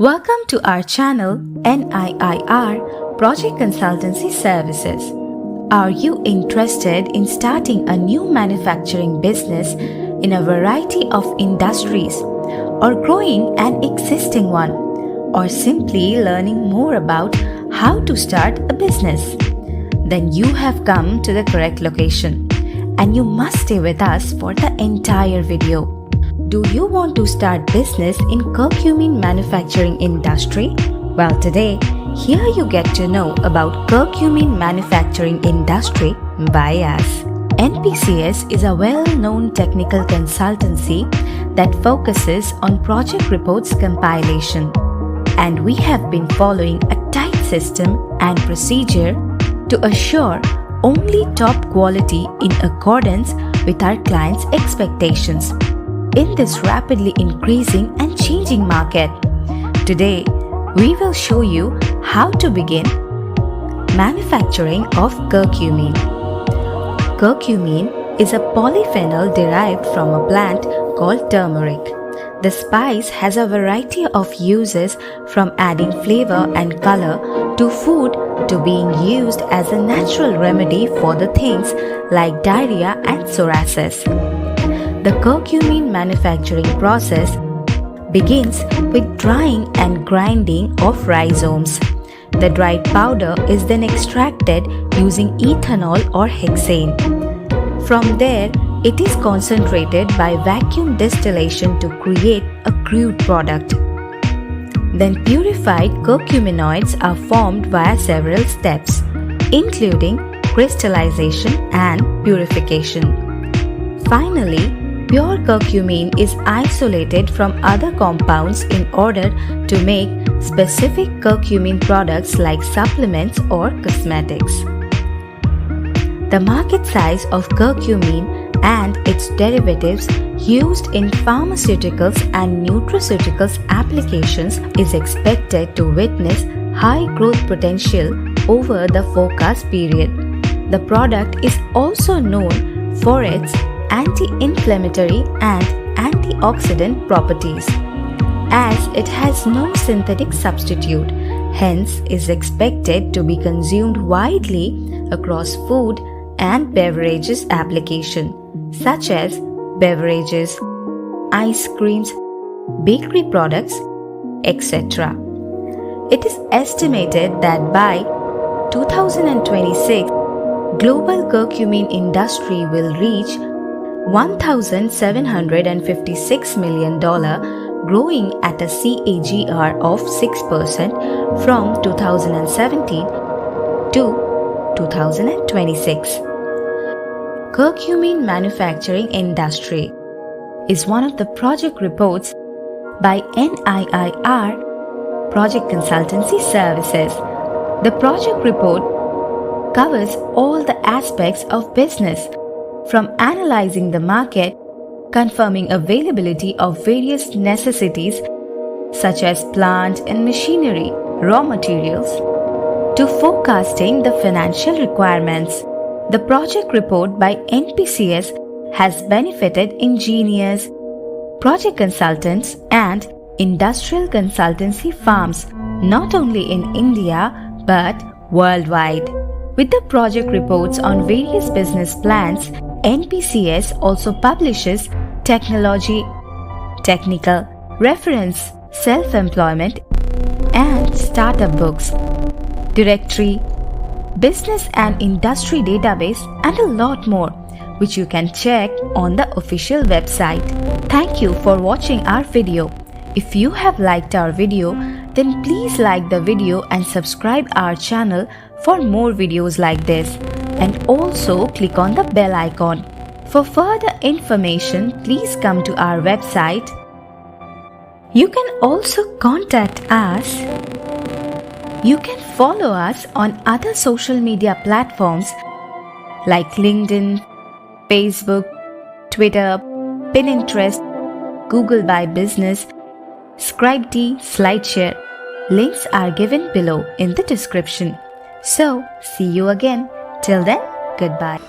Welcome to our channel NIIR Project Consultancy Services. Are you interested in starting a new manufacturing business in a variety of industries, or growing an existing one, or simply learning more about how to start a business? Then you have come to the correct location, and you must stay with us for the entire video. Do you want to start business in curcumin manufacturing industry? Well, today, here you get to know about curcumin manufacturing industry by us. NPCS is a well-known technical consultancy that focuses on project reports compilation, and we have been following a tight system and procedure to assure only top quality in accordance with our clients' expectations in this rapidly increasing and changing market. Today, we will show you how to begin manufacturing of curcumin. Curcumin is a polyphenol derived from a plant called turmeric. The spice has a variety of uses, from adding flavor and color to food to being used as a natural remedy for the things like diarrhea and psoriasis. The curcumin manufacturing process begins with drying and grinding of rhizomes. The dried powder is then extracted using ethanol or hexane. From there, it is concentrated by vacuum distillation to create a crude product. Then purified curcuminoids are formed via several steps, including crystallization and purification. Finally, pure curcumin is isolated from other compounds in order to make specific curcumin products like supplements or cosmetics. The market size of curcumin and its derivatives used in pharmaceuticals and nutraceuticals applications is expected to witness high growth potential over the forecast period. The product is also known for its anti-inflammatory and antioxidant properties, as it has no synthetic substitute, hence is expected to be consumed widely across food and beverages application, such as beverages, ice creams, bakery products, etc. It is estimated that by 2026, global curcumin industry will reach $1,756 million, growing at a CAGR of 6% from 2017 to 2026. Curcumin manufacturing industry is one of the project reports by NIIR Project Consultancy Services. The project report covers all the aspects of business, from analyzing the market, confirming availability of various necessities such as plant and machinery, raw materials, to forecasting the financial requirements. The project report by NPCS has benefited engineers, project consultants, and industrial consultancy firms not only in India but worldwide. With the project reports on various business plans, NPCS also publishes technology, technical, reference, self-employment, and startup books, directory, business and industry database, and a lot more, which you can check on the official website. Thank you for watching our video. If you have liked our video, then please like the video and subscribe our channel for more videos like this, and also click on the bell icon. For further information, please come to our website. You can also contact us. You can follow us on other social media platforms like LinkedIn, Facebook, Twitter, Pinterest, Google My Business, Scribd, SlideShare. Links are given below in the description. So, see you again. Till then, goodbye.